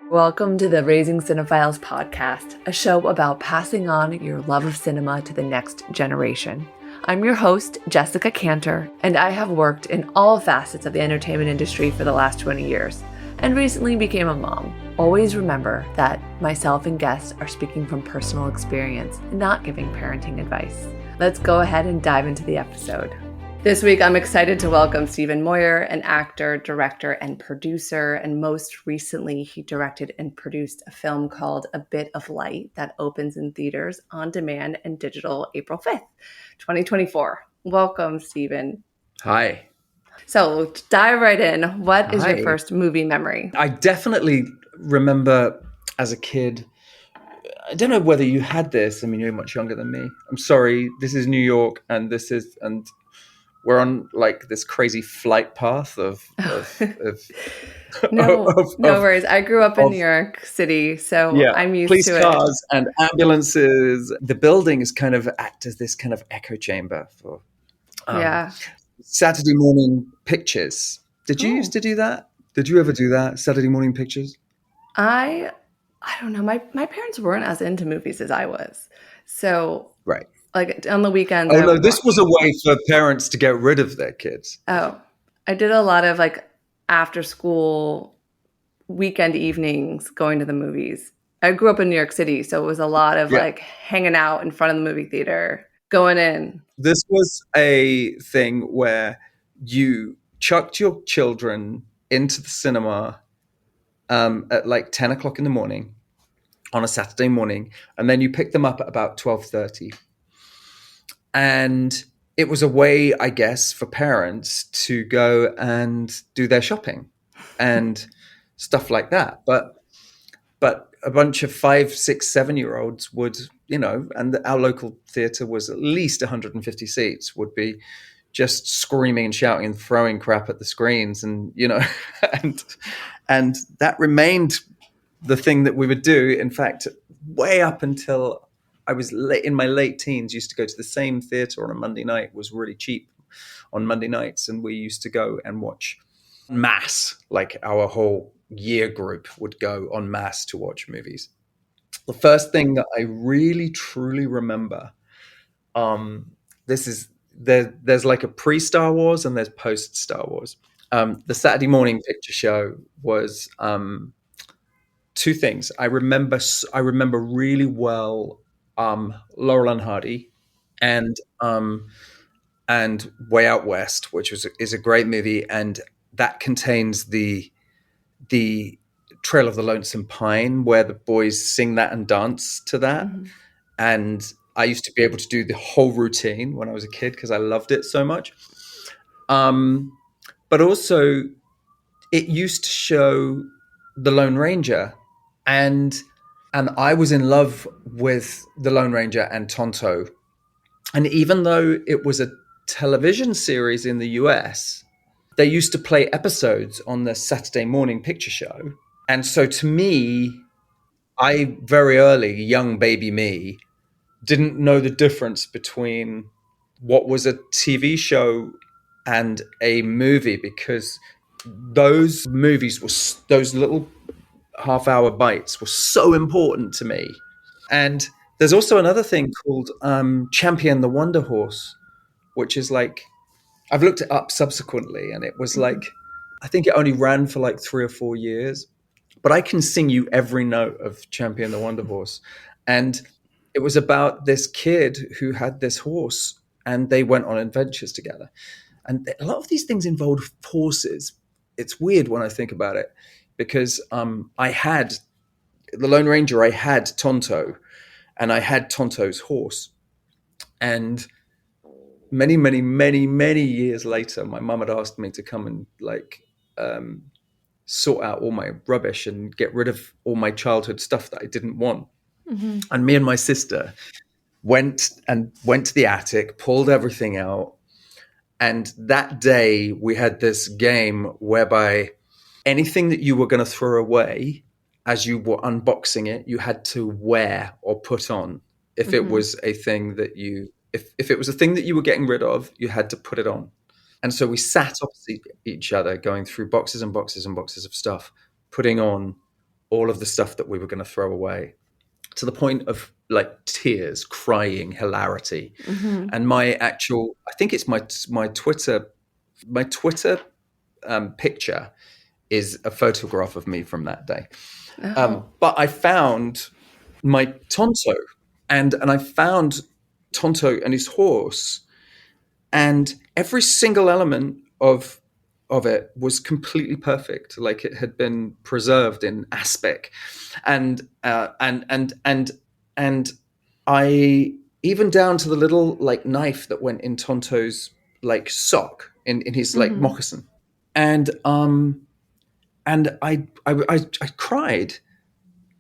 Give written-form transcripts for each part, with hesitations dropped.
Welcome to the Raising Cinephiles podcast, a show about passing on your love of cinema to the next generation. I'm your host, Jessica Cantor, and I have worked in all facets of the entertainment industry for the last 20 years, and recently became a mom. Always remember that myself and guests are speaking from personal experience, not giving parenting advice. Let's go ahead and dive into the episode. This week, I'm excited to welcome Stephen Moyer, an actor, director, and producer. And most recently, he directed and produced a film called A Bit of Light that opens in theaters, on demand, and digital April 5th, 2024. Welcome, Stephen. Hi. So dive right in. What is Hi. your first movie memory? I definitely remember as a kid, I don't know whether you had this. I mean, you're much younger than me. I'm sorry. This is New York, and we're on like this crazy flight path of No worries. I grew up in New York City, so yeah, I'm used police to it. Cars and ambulances. The buildings kind of act as this kind of echo chamber for Saturday morning pictures. Did you used to do that? Did you ever do that? Saturday morning pictures? I don't know. My parents weren't as into movies as I was. So right. Like on the weekends. Oh, no, this was a way for parents to get rid of their kids. Oh, I did a lot of like after school weekend evenings going to the movies. I grew up in New York City, so it was a lot of like hanging out in front of the movie theater, going in. This was a thing where you chucked your children into the cinema at like 10 o'clock in the morning on a Saturday morning, and then you picked them up at about 12:30. And it was a way, I guess, for parents to go and do their shopping and stuff like that. But a bunch of 5, 6, 7-year-olds would, and our local theater was at least 150 seats, would be just screaming and shouting and throwing crap at the screens, and and that remained the thing that we would do. In fact, way up until I was in my late teens, used to go to the same theater on a Monday night. It was really cheap on Monday nights, and we used to go and watch mass. Like our whole year group would go en masse to watch movies. The first thing that I really truly remember, there's like a pre-Star Wars and there's post-Star Wars. The Saturday morning picture show was two things. I remember really well Laurel and Hardy and Way Out West, which is a great movie, and that contains the Trail of the Lonesome Pine, where the boys sing that and dance to that. Mm-hmm. And I used to be able to do the whole routine when I was a kid because I loved it so much. But also, it used to show The Lone Ranger, and I was in love with The Lone Ranger and Tonto. And even though it was a television series in the US, they used to play episodes on the Saturday morning picture show. And so to me, I very early, young baby me, didn't know the difference between what was a TV show and a movie, because those movies were, those little half-hour bites were so important to me. And there's also another thing called Champion the Wonder Horse, which is like, I've looked it up subsequently, and it was like, I think it only ran for like 3 or 4 years, but I can sing you every note of Champion the Wonder Horse. And it was about this kid who had this horse, and they went on adventures together. And a lot of these things involved horses. It's weird when I think about it, because I had the Lone Ranger, I had Tonto, and I had Tonto's horse. And many, many, many, many years later, my mum had asked me to come and like sort out all my rubbish and get rid of all my childhood stuff that I didn't want. Mm-hmm. And me and my sister went to the attic, pulled everything out. And that day we had this game whereby anything that you were going to throw away as you were unboxing it, you had to wear or put on. If it was a thing that if it was a thing that you were getting rid of, you had to put it on. And so we sat opposite each other, going through boxes and boxes and boxes of stuff, putting on all of the stuff that we were going to throw away, to the point of like tears, crying, hilarity. Mm-hmm. And my actual, I think it's my Twitter picture is a photograph of me from that day. Oh. But I found my Tonto, and I found Tonto and his horse, and every single element of it was completely perfect, like it had been preserved in aspect, and I, even down to the little like knife that went in Tonto's like sock in his like Mm-hmm. moccasin, and I cried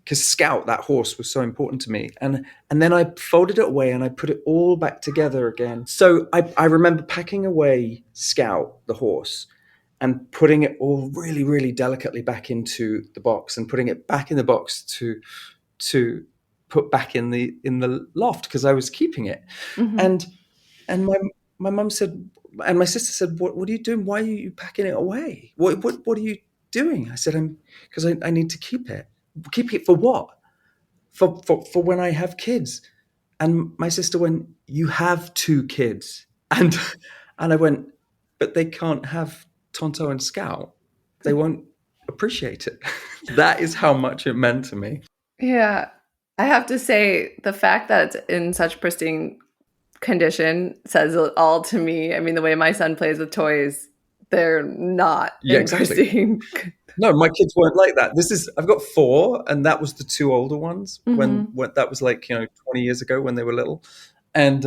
because Scout, that horse, was so important to me. And then I folded it away and I put it all back together again. So I remember packing away Scout, the horse, and putting it all really, really delicately back into the box, and putting it back in the box to put back in the loft because I was keeping it. Mm-hmm. And and my mum said, and my sister said, what are you doing? Why are you packing it away? What are you doing? I said, because I need to keep it. Keep it for what? For when I have kids. And my sister went, you have two kids. And I went, but they can't have Tonto and Scout. They won't appreciate it. That is how much it meant to me. Yeah. I have to say, the fact that it's in such pristine condition says it all to me. I mean, the way my son plays with toys, they're not Yeah, in exactly. pristine. No, my kids weren't like that. I've got four, and that was the two older ones Mm-hmm. when that was like, 20 years ago when they were little. And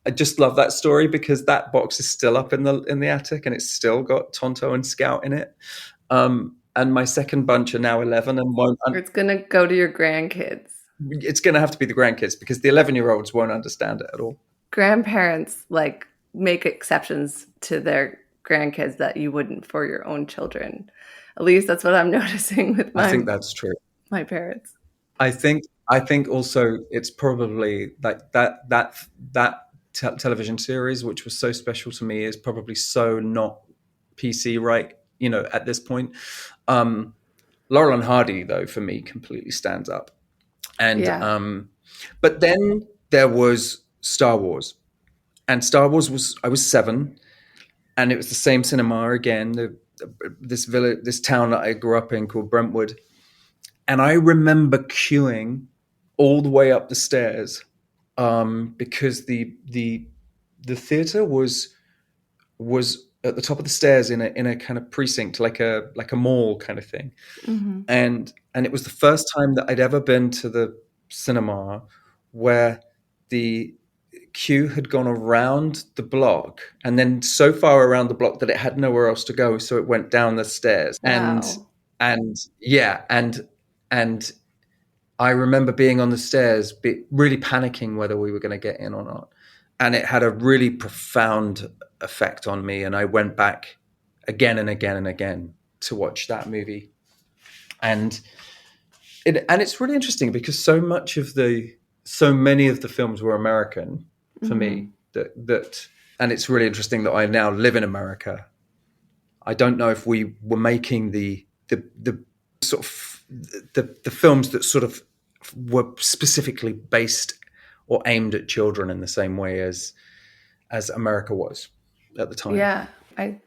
I just love that story because that box is still up in the attic, and it's still got Tonto and Scout in it. And my second bunch are now 11 and won't. It's going to go to your grandkids. It's going to have to be the grandkids because the 11-year-olds won't understand it at all. Grandparents like make exceptions to their grandkids that you wouldn't for your own children. At least that's what I'm noticing with I think that's true. my parents. I think also it's probably like that television series, which was so special to me, is probably so not PC, right? At this point, Laurel and Hardy, though, for me, completely stands up. And Yeah. but then there was Star Wars, and Star Wars I was 7, and it was the same cinema again. This village, this town that I grew up in called Brentwood. And I remember queuing all the way up the stairs because the theater was at the top of the stairs in a kind of precinct, like a mall kind of thing. Mm-hmm. And it was the first time that I'd ever been to the cinema where the queue had gone around the block and then so far around the block that it had nowhere else to go, so it went down the stairs. Wow. And yeah, and I remember being on the stairs, really panicking whether we were going to get in or not. And it had a really profound effect on me. And I went back again and again and again to watch that movie. And it's really interesting because so many of the films were American for Mm-hmm. me that, and it's really interesting that I now live in America. I don't know if we were making the sort of the films that sort of were specifically based or aimed at children in the same way as America was at the time. Yeah. I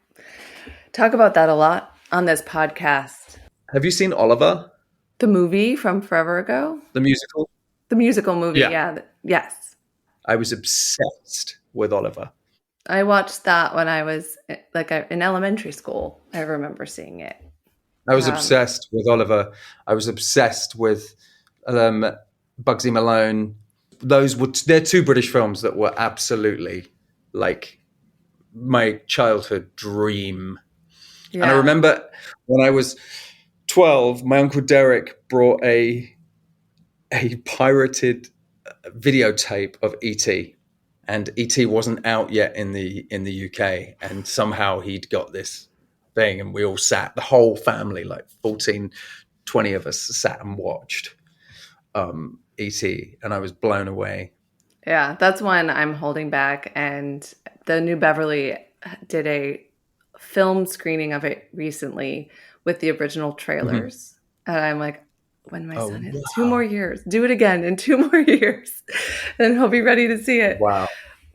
talk about that a lot on this podcast. Have you seen Oliver, The movie from forever ago? the musical? The musical movie, Yeah. yeah. Yes. I was obsessed with Oliver. I watched that when I was in elementary school. I remember seeing it. I was obsessed with Oliver. I was obsessed with Bugsy Malone. They're two British films that were absolutely like my childhood dream. Yeah. And I remember when I was 12, my uncle Derek brought a pirated videotape of E.T. and E.T. wasn't out yet in the UK, and somehow he'd got this thing, and we all sat, the whole family, like 14, 20 of us, sat and watched E.T. and I was blown away. Yeah, that's one I'm holding back. And the New Beverly did a film screening of it recently with the original trailers. Mm-hmm. And I'm like, when my Oh, son is 2 more years. wow. Do it again in 2 more years, and he'll be ready to see it. Wow.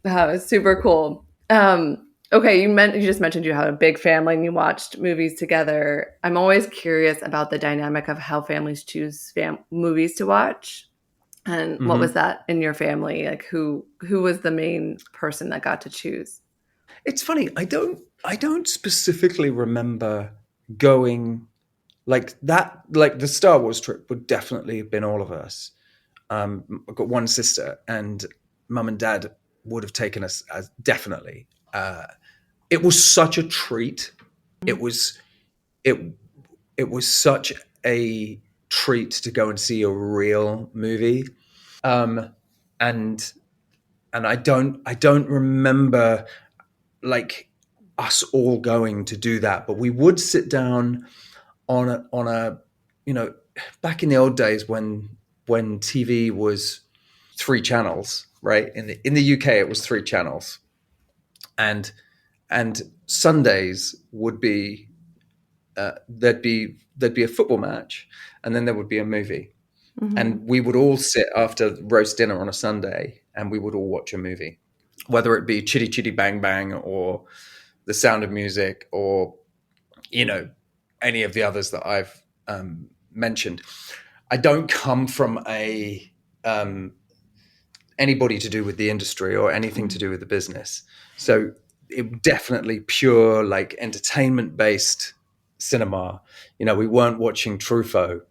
It's super cool. Okay, you just mentioned you had a big family and you watched movies together. I'm always curious about the dynamic of how families choose movies to watch. And what was Hmm. that in your family? Like who was the main person that got to choose? It's funny. I don't specifically remember going like that. Like the Star Wars trip would definitely have been all of us. I've got one sister, and mum and dad would have taken us as definitely. It was such a treat. It was it it was such a treat to go and see a real movie. Um, and and I don't remember like us all going to do that, but we would sit down on a you know back in the old days when TV was 3 channels, right? In the UK it was 3 channels, and Sundays would be there'd be a football match, and then there would be a movie, and Mm-hmm. we would all sit after roast dinner on a Sunday, and we would all watch a movie, whether it be Chitty Chitty Bang Bang or The Sound of Music or you know any of the others that I've mentioned. I don't come from a anybody to do with the industry or anything to do with the business, so it definitely pure like entertainment based cinema. We weren't watching Truffaut.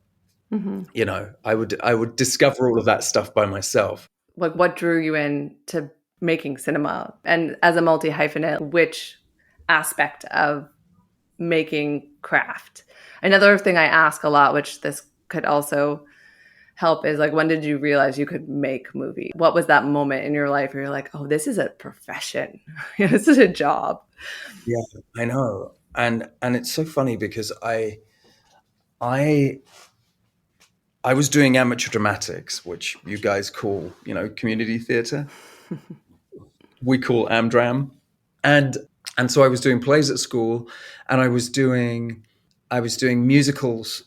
Mm-hmm. I would discover all of that stuff by myself. Like what drew you in to making cinema? And as a multi hyphenate, which aspect of making craft? Another thing I ask a lot, which this could also help, is like, when did you realize you could make movies? What was that moment in your life where you're like, oh, this is a profession? This is a job. Yeah, I know. And it's so funny because I I was doing amateur dramatics, which you guys call, community theater. We call Amdram. And and so I was doing plays at school, and I was doing musicals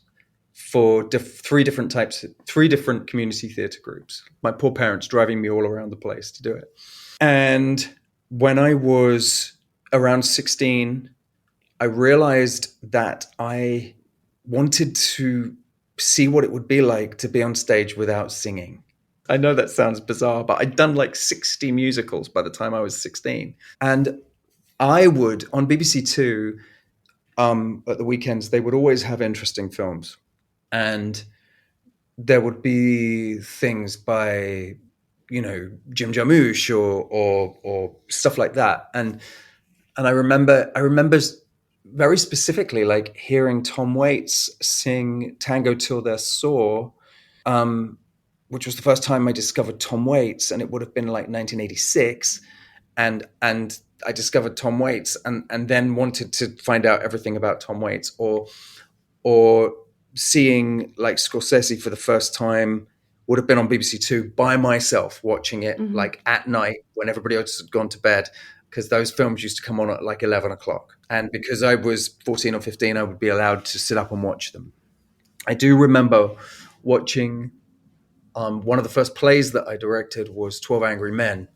for 3 different community theater groups. My poor parents driving me all around the place to do it. And when I was around 16, I realized that I wanted to see what it would be like to be on stage without singing. I know that sounds bizarre, but I'd done like 60 musicals by the time I was 16. And I would, on BBC Two, at the weekends, they would always have interesting films. And there would be things by, Jim Jarmusch or stuff like that. And I remember very specifically like hearing Tom Waits sing Tango Till They're Sore, um, which was the first time I discovered Tom Waits, and it would have been like 1986, and I discovered Tom Waits, and then wanted to find out everything about Tom Waits, or seeing like Scorsese for the first time would have been on BBC Two by myself, watching it Mm-hmm. like at night when everybody else had gone to bed, because those films used to come on at like 11 o'clock. And because I was 14 or 15, I would be allowed to sit up and watch them. I do remember watching one of the first plays that I directed was 12 Angry Men.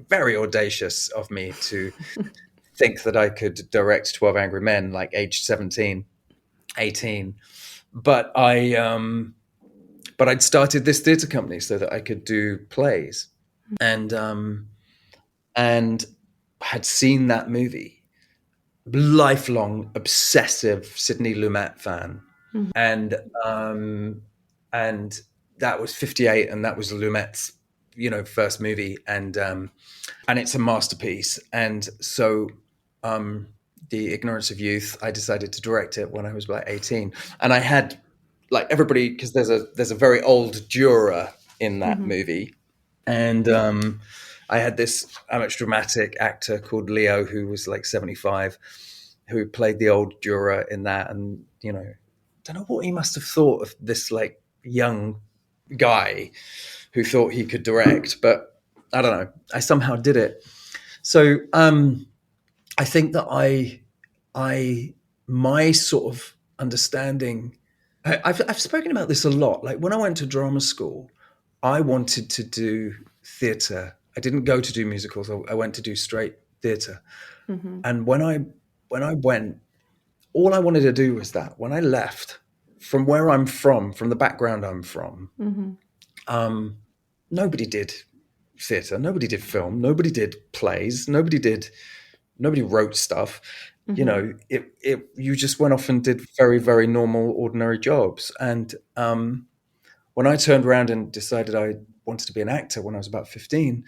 Very audacious of me to think that I could direct 12 Angry Men like age 17, 18. But I'd started this theatre company so that I could do plays, and had seen that movie. Lifelong obsessive Sidney Lumet fan, Mm-hmm. and and that was 58, and that was Lumet's first movie, and it's a masterpiece. And so, the ignorance of youth, I decided to direct it when I was about 18, and I had like everybody, because there's a very old juror in that Mm-hmm. movie, and I had this amateur dramatic actor called Leo who was like 75, who played the old juror in that, and don't know what he must have thought of this like young guy who thought he could direct, but I don't know. I somehow did it. So I think that my sort of understanding I've spoken about this a lot. Like when I went to drama school, I wanted to do theatre. I didn't go to do musicals. I went to do straight theatre. Mm-hmm. And when I went, all I wanted to do was that. When I left from where I'm from the background I'm from, Mm-hmm. nobody did theatre. Nobody did film. Nobody did plays. Nobody wrote stuff. You Mm-hmm. know, you just went off and did very, very normal, ordinary jobs. And when I turned around and decided I wanted to be an actor when I was about 15,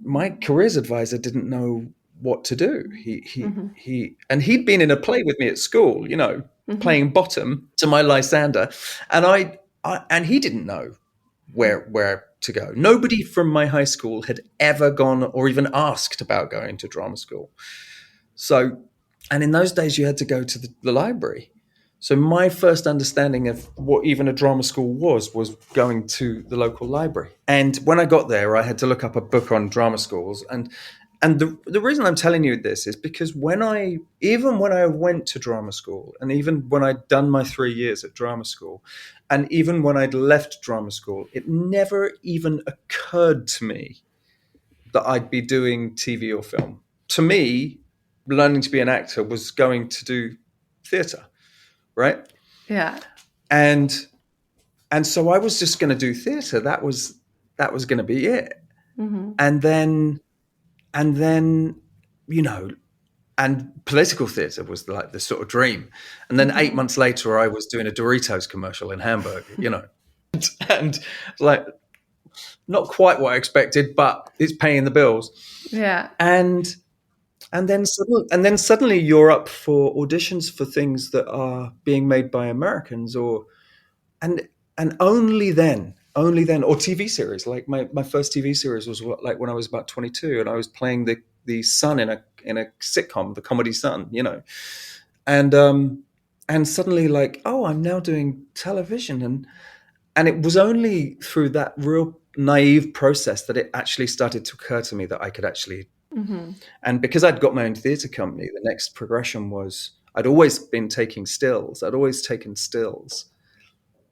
my careers advisor didn't know what to do. Mm-hmm. And he'd been in a play with me at school, you know, Mm-hmm. playing bottom to my Lysander, and and he didn't know where to go. Nobody from my high school had ever gone or even asked about going to drama school. So, and in those days, you had to go to the library. So my first understanding of what even a drama school was going to the local library. And when I got there, I had to look up a book on drama schools. And the reason I'm telling you this is because even when I went to drama school, and even when I'd done my 3 years at drama school, and even when I'd left drama school, it never even occurred to me that I'd be doing TV or film. To me, learning to be an actor was going to do theatre, right? Yeah. And so I was just going to do theatre. That was going to be it. Mm-hmm. And then, you know, and political theatre was like the sort of dream. And then 8 months later, I was doing a Doritos commercial in Hamburg, you know, and like not quite what I expected, but it's paying the bills. Yeah. And then suddenly you're up for auditions for things that are being made by Americans, and only then, or TV series. Like my first TV series was like when I was about 22, and I was playing the son in a sitcom, the comedy Son, you know, and suddenly like, oh, I'm now doing television, and it was only through that real naive process that it actually started to occur to me that I could actually. Mm-hmm. And because I'd got my own theatre company, the next progression was I'd always been taking stills. I'd always taken stills.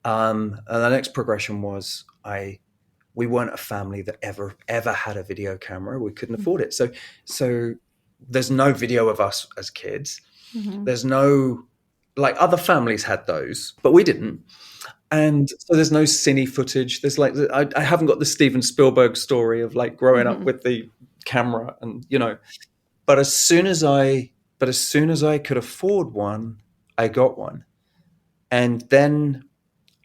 And the next progression was we weren't a family that ever had a video camera. We couldn't afford it. So there's no video of us as kids. Mm-hmm. There's no, like, other families had those, but we didn't. And so there's no cine footage. There's like, I haven't got the Steven Spielberg story of like growing up with the camera, and, you know, but as soon as I could afford one, I got one. And then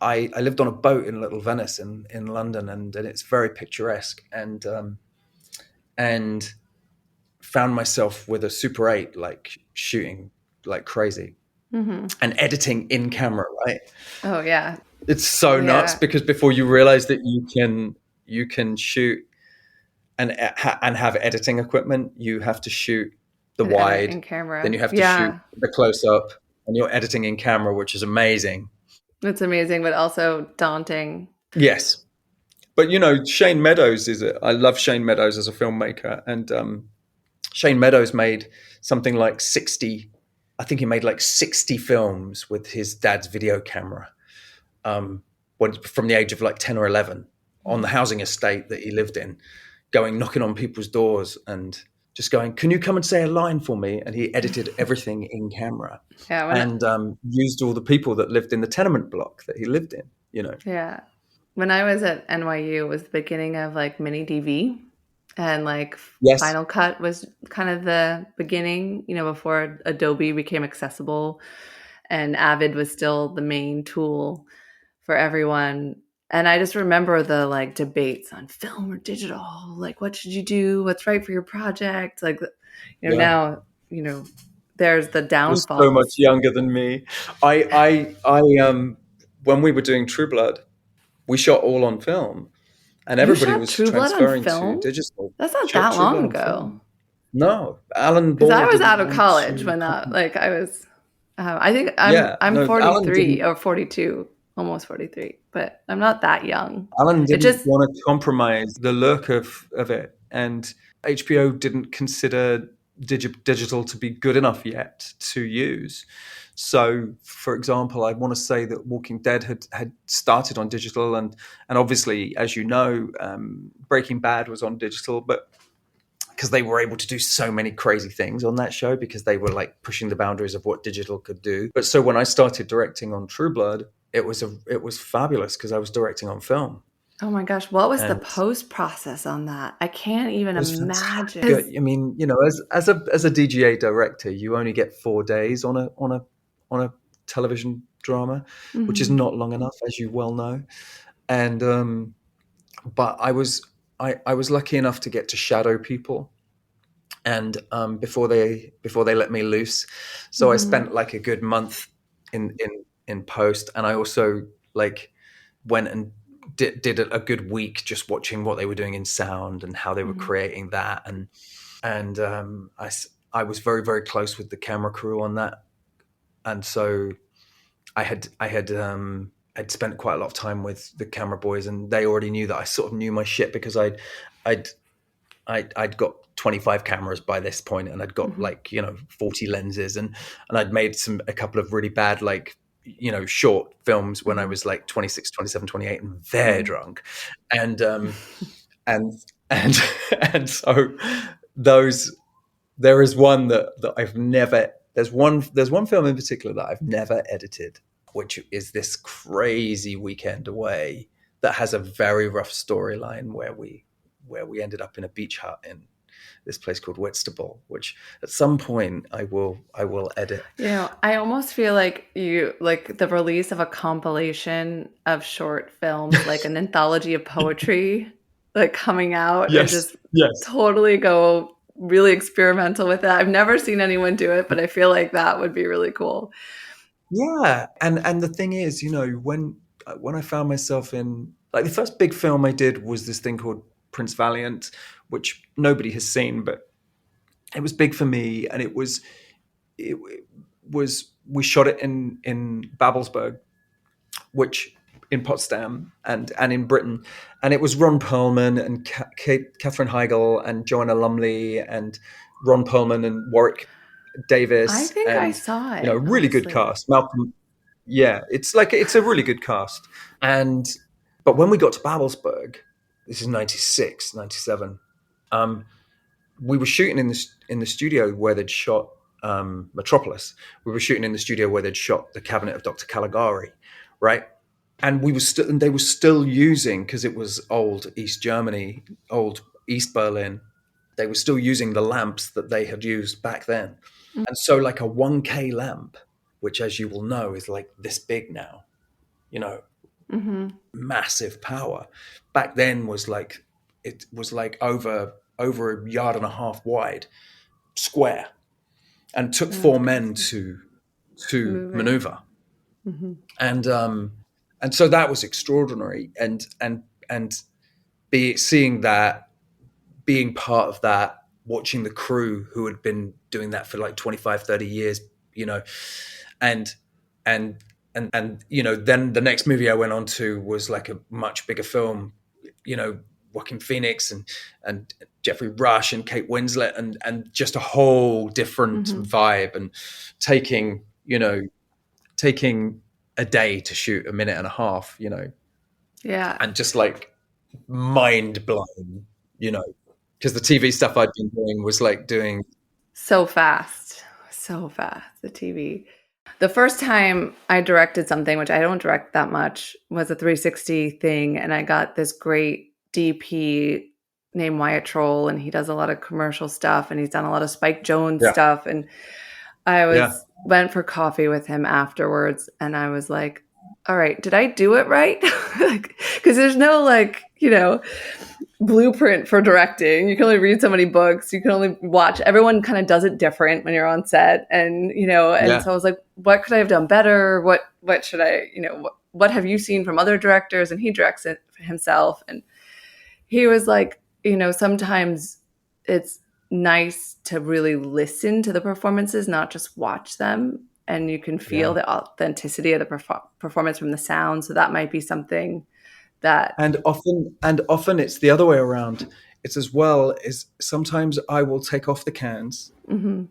I lived on a boat in Little Venice in London, and it's very picturesque, and found myself with a Super 8, like shooting like crazy and editing in camera, right? Oh, yeah. It's so nuts, Yeah. because before you realize that you can shoot and have editing equipment, you have to shoot the And edit wide, in camera. then you have to shoot Yeah. the close up, and you're editing in camera, which is amazing. It's amazing, but also daunting. Yes. But, you know, Shane Meadows I love Shane Meadows as a filmmaker. And Shane Meadows made something like 60, I think he made like 60 films with his dad's video camera from the age of like 10 or 11 on the housing estate that he lived in, knocking on people's doors and just going, can you come and say a line for me? And he edited everything in camera, and used all the people that lived in the tenement block that he lived in, you know. Yeah. When I was at NYU, it was the beginning of like mini DV, and like Yes. Final Cut was kind of the beginning, you know, before Adobe became accessible, and Avid was still the main tool for everyone. And I just remember the like debates on film or digital, like what should you do? What's right for your project? Like, you know, now, you know, there's the You're downfalls. so much younger than me. When we were doing True Blood, we shot all on film, and You everybody shot was True Blood on transferring to film? digital. That's not Shot that True long Blood on ago. film. No, Alan Because I Ball was didn't out of want college to when that, come- like I was, I think Yeah, I'm no, Alan 43 didn't. or 42, almost 43, but I'm not that young. Alan It didn't just, want to compromise the look of it, and HBO didn't consider digital to be good enough yet to use. So, for example, I want to say that Walking Dead had started on digital, and obviously, as you know, Breaking Bad was on digital, but because they were able to do so many crazy things on that show, because they were like pushing the boundaries of what digital could do. But so when I started directing on True Blood, it was fabulous because I was directing on film. Oh my gosh, what was the And post process on that? I can't even it was imagine. fantastic. I mean, as a DGA director, you only get 4 days on a television drama, which is Mhm. not long enough, as you well know. And but I was lucky enough to get to shadow people, and before they let me loose, so I Mhm. spent like a good month in post, and I also like went and did a good week just watching what they were doing in sound and how they were Mhm. creating that, and I was very very close with the camera crew on that, and so I'd spent quite a lot of time with the camera boys, and they already knew that I sort of knew my shit because I'd I'd got 25 cameras by this point, and I'd got Mhm. like 40 lenses, and I'd made a couple of really bad like short films when I Mhm. was like 26, 27, 28, and very Mhm. drunk, and and and and so those there is one that I've never there's one film in particular that I've never edited, which is this crazy weekend away that has a very rough storyline where we ended up in a beach hut in this place called Whitstable, which at some point I will edit. I almost feel like the release of a compilation of short films, like an anthology of poetry, like coming out and Yes, just yes. totally go really experimental with it. I've never seen anyone do it, but I feel like that would be really cool. Yeah, and the thing is, when I found myself in like the first big film I did was this thing called Prince Valiant, which nobody has seen, but it was big for me, and it was we shot it in Babelsberg, which in Potsdam and in Britain, and it was Ron Perlman and Katherine Heigl and Joanna Lumley and Ron Perlman and Warwick I Davis, think I and saw it, really good honestly. cast. Malcolm, yeah, it's a really good cast. And but when we got to Babelsberg, this is 96, 97. We were shooting in the studio where they'd shot Metropolis. We were shooting in the studio where they'd shot The Cabinet of Dr. Caligari, right? And they were still using, because it was old East Germany, old East Berlin. They were still using the lamps that they had used back then, and so like a 1K lamp, which, as you will know, is like this big now, you know, Mm-hmm. massive power. Back then was like it was like over a yard and a half wide, square, and took That's four men crazy. to Move it. maneuver. Mm-hmm. And and so that was extraordinary, and be seeing that, being part of that, watching the crew who had been doing that for like 25, 30 years, you know, and and then the next movie I went on to was like a much bigger film, Joaquin Phoenix and Jeffrey Rush and Kate Winslet, and just a whole different Mm-hmm. vibe, and taking taking a day to shoot a minute and a half, Yeah. and just like mind blown, because the TV stuff I'd been doing was like doing. So fast. So fast, the TV. The first time I directed something, which I don't direct that much, was a 360 thing. And I got this great DP named Wyatt Troll, and he does a lot of commercial stuff, and he's done a lot of Spike Jones Yeah, stuff. And I yeah. went for coffee with him afterwards, and I was like, all right, did I do it right? Because there's no blueprint for directing. You can only read so many books. You can only watch. Everyone kind of does it different when you're on set, and And Yeah. so I was like, what could I have done better? What should I? What have you seen from other directors? And he directs it himself, and he was like, sometimes it's nice to really listen to the performances, not just watch them, and you can feel Yeah. the authenticity of the performance from the sound. So that might be something that. And often it's the other way around. it's as well is sometimes I will take off the cans, Mm-hmm.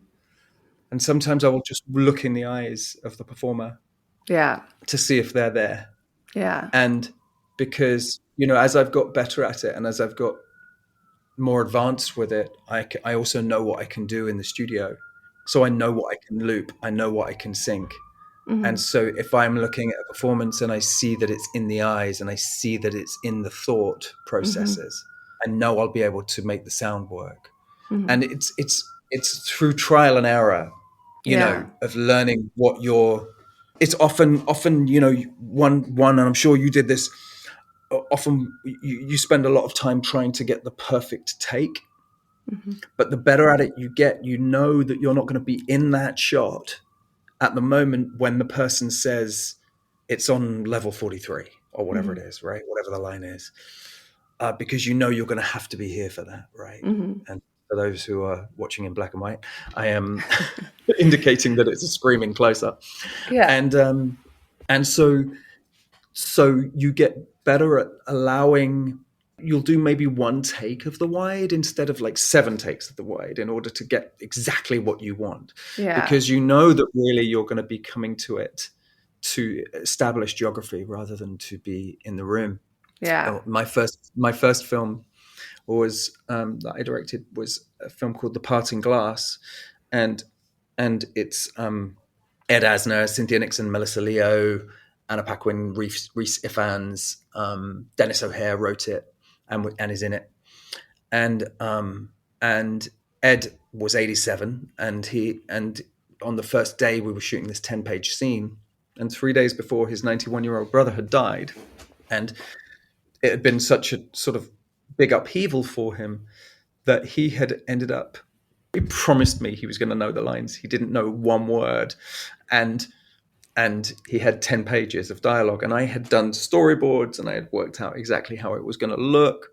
and sometimes I will just look in the eyes of the performer Yeah. to see if they're there. Yeah. And because, you know, as I've got better at it and as I've got more advanced with it, I also know what I can do in the studio. So I know what I can loop, I know what I can sync. Mm-hmm. And so if I'm looking at a performance and I see that it's in the eyes and I see that it's in the thought Mm-hmm. processes, I know I'll be able to make the sound work. Mm-hmm. And it's through trial and error, you Yeah. know, of learning what you're. It's often, you know, one, and I'm sure you did this. Often you spend a lot of time trying to get the perfect take, Mm-hmm. but the better at it you get, you know that you're not going to be in that shot at the moment when the person says it's on level 43 or whatever Mm-hmm. it is, right? Whatever the line is, because you know you're going to have to be here for that, right? Mm-hmm. And for those who are watching in black and white, I am indicating that it's a screaming close up, Yeah. and so you get better at allowing. You'll do maybe one take of the wide instead of like 7 takes of the wide in order to get exactly what you want, Yeah. because you know that really you're going to be coming to it to establish geography rather than to be in the room. Yeah. My first film was that I directed was a film called The Parting Glass, and it's Ed Asner, Cynthia Nixon, Melissa Leo, Anna Paquin, Rhys Ifans, Dennis O'Hare wrote it and is in it, and Ed was 87, and on the first day we were shooting this 10-page scene, and 3 days before his 91-year-old brother had died, and it had been such a sort of big upheaval for him that he had ended up. He promised me he was going to know the lines. He didn't know one word, and he had 10 pages of dialogue, and I had done storyboards and I had worked out exactly how it was going to look,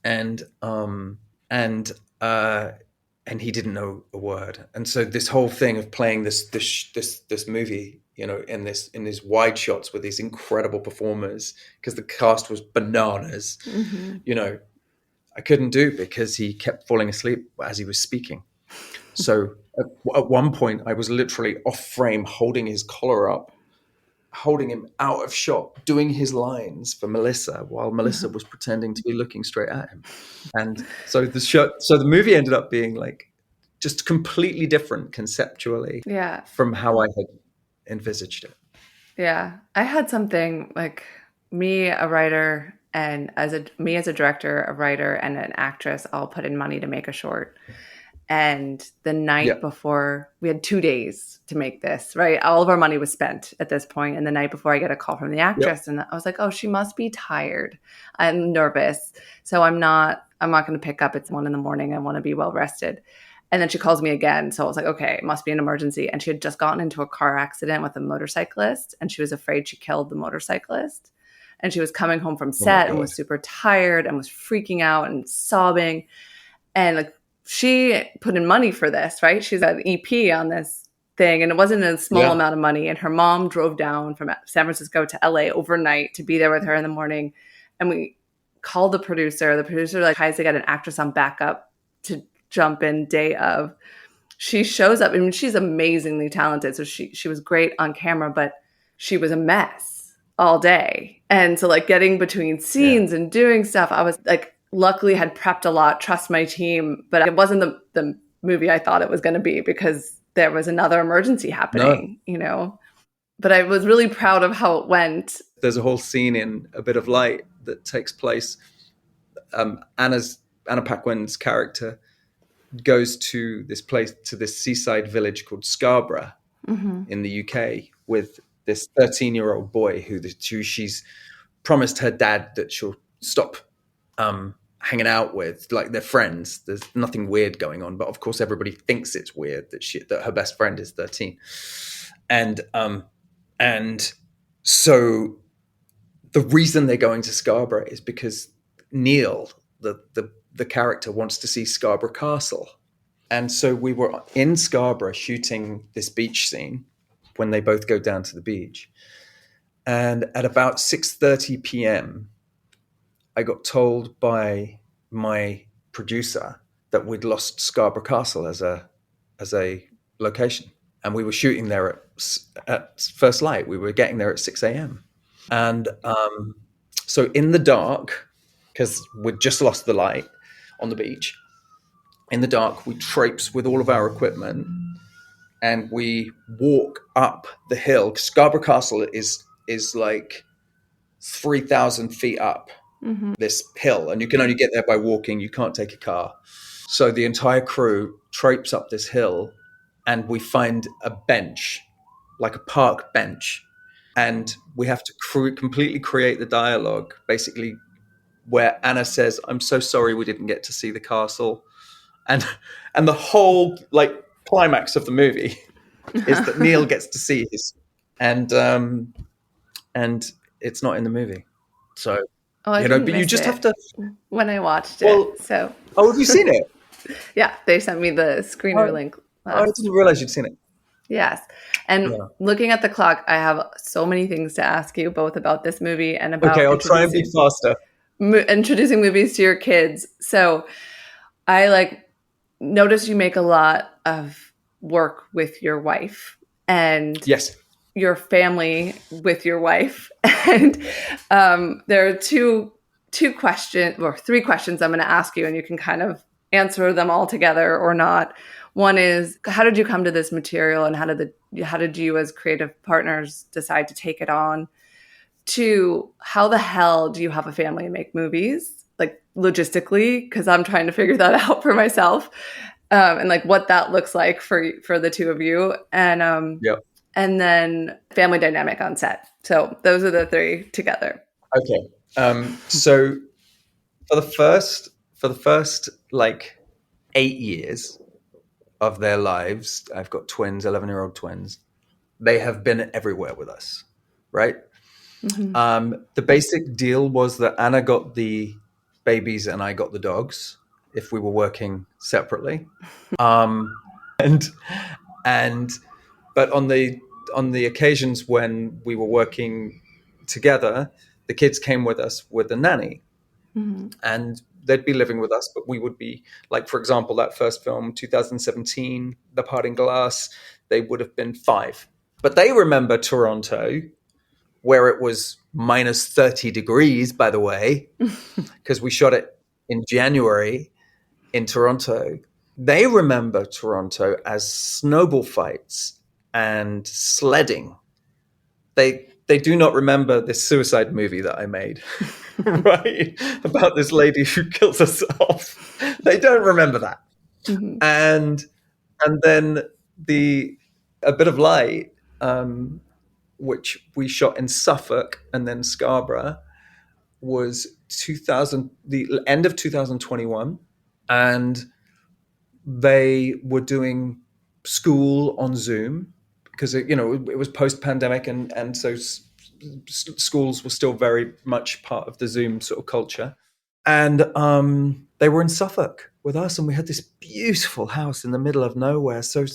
and and uh, and he didn't know a word. And so this whole thing of playing this movie, you know, in these wide shots with these incredible performers, because the cast was bananas, Mm-hmm. you know, I couldn't do because he kept falling asleep as he was speaking. So at one point, I was literally off frame, holding his collar up, holding him out of shot, doing his lines for Melissa while Melissa was pretending to be looking straight at him. And so the movie ended up being like just completely different conceptually Yeah. from how I had envisaged it. Yeah. I had something like me, a writer, and as a director, a writer, and an actress all put in money to make a short. And the Yeah. night before, we had 2 days to make this, right? All of our money was spent at this point. And the night before, I get a call from the actress, and I was like, "Oh, she must be tired. I'm nervous, so I'm not going to pick up. It's 1 a.m. I want to be well rested." And then she calls me again, so I was like, "Okay, it must be an emergency." And she had just gotten into a car accident with a motorcyclist, and she was afraid she killed the motorcyclist. And she was coming home from Oh my set and God. was super tired and was freaking out and sobbing, and like, she put in money for this, right? She's an EP on this thing, and it wasn't a small amount of money. And her mom drove down from San Francisco to LA overnight to be there with her in the morning. And we called the producer. The producer like tries to get an actress on backup to jump in day of. She shows up. I mean, she's amazingly talented. So she was great on camera, but she was a mess all day. And so like getting between scenes and doing stuff, I was like, luckily had prepped a lot, trust my team, but it wasn't the movie I thought it was going to be because there was another emergency happening, you know. But I was really proud of how it went. There's a whole scene in A Bit of Light that takes place. Anna Paquin's character goes to this seaside village called Scarborough in the UK with this 13-year-old boy who she's promised her dad that she'll stop hanging out with, like they're friends. There's nothing weird going on, but of course everybody thinks it's weird that her best friend is 13, and so the reason they're going to Scarborough is because Neil, the character, wants to see Scarborough Castle. And so we were in Scarborough shooting this beach scene when they both go down to the beach. And at about 6:30 p.m., I got told by my producer that we'd lost Scarborough Castle as a location, and we were shooting there at first light. We were getting there at 6 a.m. And so in the dark, because we'd just lost the light on the beach, in the dark, we traipse with all of our equipment and we walk up the hill. Scarborough Castle is like 3,000 feet up this hill, and you can only get there by walking. You can't take a car. So the entire crew traipse up this hill, and we find a bench, like a park bench, and we have to completely create the dialogue, basically, where Anna says, "I'm so sorry we didn't get to see the castle," and the whole like climax of the movie is that Neil gets to see his, and it's not in the movie, so I but you just have to. When I watched it. So have you seen it? Yeah, they sent me the screener link. I didn't realize you'd seen it. Yes. And looking at the clock, I have so many things to ask you, both about this movie and about... Okay, I'll try and be faster. Introducing movies to your kids. So I notice you make a lot of work with your wife and yes, your family with your wife. And there are three questions I'm going to ask you, and you can kind of answer them all together or not. One is, how did you come to this material, and how did you as creative partners decide to take it on? Two, how the hell do you have a family and make movies, like logistically? Because I'm trying to figure that out for myself, and like what that looks like for the two of you, and and then family dynamic on set. So those are the three together. Okay. So for the first like 8 years of their lives, I've got twins, 11-year-old twins. They have been everywhere with us, right? Mm-hmm. The basic deal was that Anna got the babies and I got the dogs if we were working separately. But on the occasions when we were working together, the kids came with us with a nanny. Mm-hmm. And they'd be living with us, but we would be, like, for example, that first film, 2017, The Parting Glass, they would have been 5. But they remember Toronto, where it was minus 30 degrees, by the way, because we shot it in January in Toronto. They remember Toronto as snowball fights and sledding. They do not remember this suicide movie that I made, right? About this lady who kills herself. They don't remember that. Mm-hmm. And then A Bit of Light, which we shot in Suffolk and then Scarborough, was the end of 2021, and they were doing school on Zoom because it was post-pandemic, and so schools were still very much part of the Zoom sort of culture. And they were in Suffolk with us, and we had this beautiful house in the middle of nowhere. So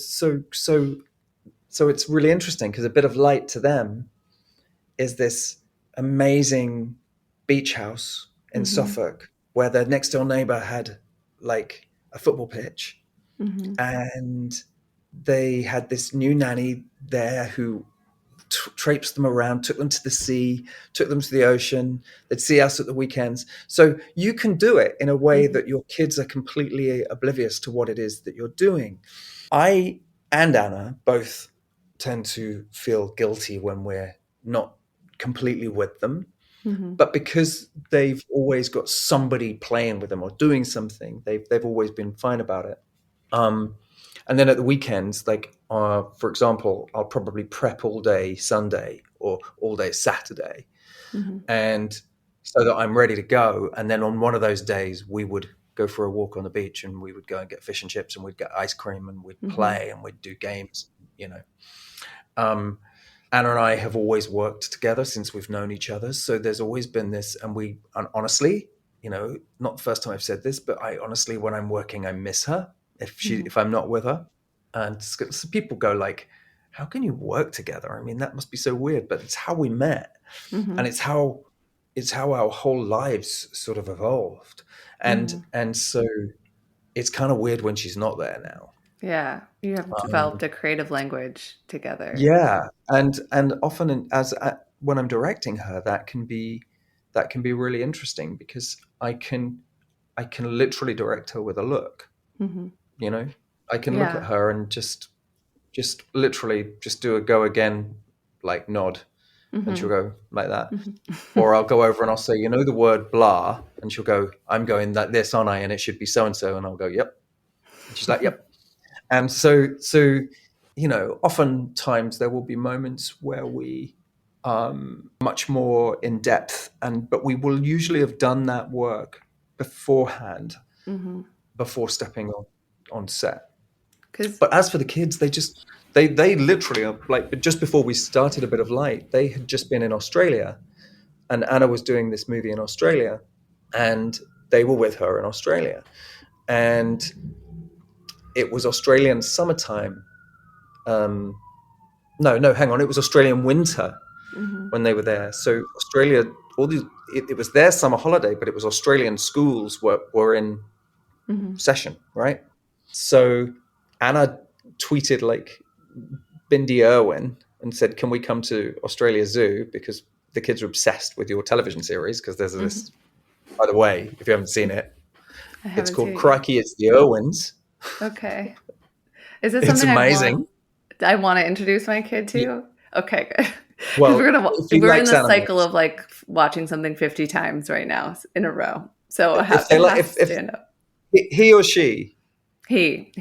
it's really interesting because A Bit of Light to them is this amazing beach house in Suffolk where their next door neighbor had like a football pitch. Mm-hmm. And they had this new nanny there who traipsed them around, took them to the sea, took them to the ocean. They'd see us at the weekends. So you can do it in a way that your kids are completely oblivious to what it is that you're doing. I and Anna both tend to feel guilty when we're not completely with them. Mm-hmm. But because they've always got somebody playing with them or doing something, they've always been fine about it. And then at the weekends, like, for example, I'll probably prep all day Sunday or all day Saturday. Mm-hmm. And so that I'm ready to go. And then on one of those days, we would go for a walk on the beach, and we would go and get fish and chips, and we'd get ice cream, and we'd play, and we'd do games, Anna and I have always worked together since we've known each other. So there's always been this, and honestly, not the first time I've said this, but I honestly, when I'm working, I miss her if I'm not with her. And so people go like, how can you work together? I mean, that must be so weird, but it's how we met. Mm-hmm. And it's how it's how our whole lives sort of evolved. And so it's kind of weird when she's not there now. Yeah, you have developed Um, a creative language together. yeah, and often when I'm directing her, that can be really interesting because I can literally direct her with a look. Hmm. You know, I can look at Yeah. her and just literally just do a go again, like nod, and she'll Hmm. go like that. Hmm. Or I'll go over and I'll say, you know, the word blah, and she'll go, I'm going like this, aren't I? And it should be so and so, and I'll go, yep. And she's like, yep. And so, you know, oftentimes there will be moments where we much more in depth, but we will usually have done that work beforehand, Hmm. before stepping on set. Because But as for the kids, they literally are like, just before we started A Bit of Light, they had just been in Australia, and Anna was doing this movie in Australia, and they were with her in Australia, and it was Australian summertime. No, hang on, it was Australian winter hmm. when they were there. So Australia, it was their summer holiday, but it was Australian schools were in Hmm. session, right? So Anna tweeted like Bindi Irwin and said, "Can we come to Australia Zoo because the kids are obsessed with your television series?" Because there's Hmm. this, by the way, if you haven't seen it, I it's haven't seen called it yet. Crikey, It's the Irwins. Okay. Is this It's something amazing. I want to introduce my kid Yeah, to? Okay, good. Because well, if he we're in likes the cycle animals, of like watching something 50 times right now in a row. So if they it like, has to if stand up. he or she, He,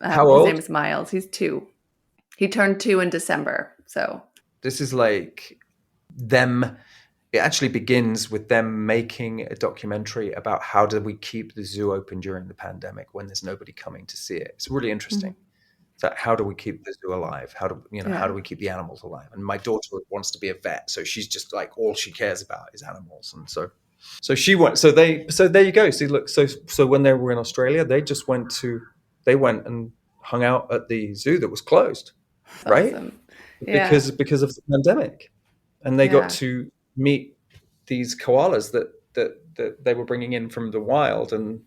how his name old? is Miles. He's 2. He turned 2 in December. So, This is like them. It actually begins with them making a documentary about how do we keep the zoo open during the pandemic when there's nobody coming to see it. It's really interesting. mhm. So how do we keep the zoo alive? How Yeah, do we keep the animals alive? And my daughter wants to be a vet, so she's just like all she cares about is animals. And so she went. So there you go. See, look. So when they were in Australia, they went and hung out at the zoo that was closed, it's right? awesome. Yeah, Because of the pandemic, and they got yeah, to meet these koalas that they were bringing in from the wild and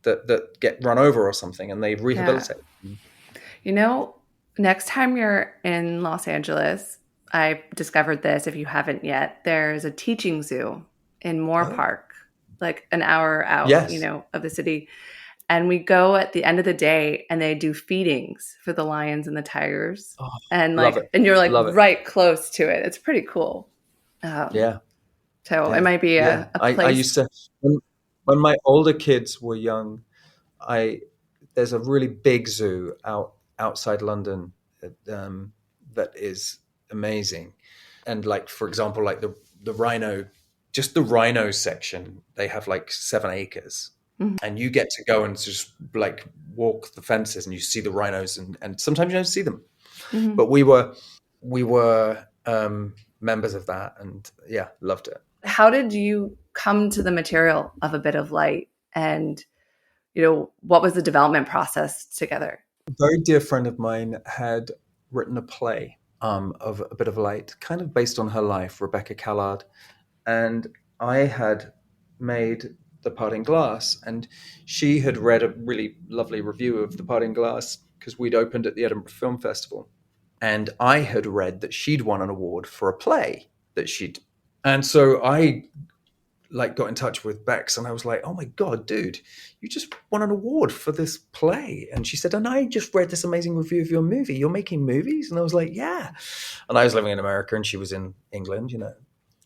that get run over or something, and they yeah. rehabilitate. You know, next time you're in Los Angeles, I discovered this if you haven't yet. There's a teaching zoo in Moore Oh, Park, like an hour out, yes. of the city. And we go at the end of the day and they do feedings for the lions and the tigers. Oh, And love it. and you're like Love it. right close to it. It's pretty cool. Um, Yeah. so it Yeah. might be Yeah. a I place. used to, when my older kids were young, I, there's a really big zoo outside London that is amazing. And like, for example, like the rhino, just the rhino section, they have like 7 acres. Mhm, And you get to go and just like walk the fences and you see the rhinos and sometimes you don't see them. mhm. But we were members of that, and yeah, loved it. How did you come to the material of A Bit of Light? And, what was the development process together? A very dear friend of mine had written a play of A Bit of Light, kind of based on her life, Rebecca Callard, and I had made The Parting Glass, and she had read a really lovely review of The Parting Glass because we'd opened at the Edinburgh Film Festival, and I had read that she'd won an award for a play that she'd, and so I like got in touch with Bex and I was like, oh my God, dude, you just won an award for this play. And she said, and I just read this amazing review of your movie. You're making movies? And I was like, yeah. And I was living in America and she was in England,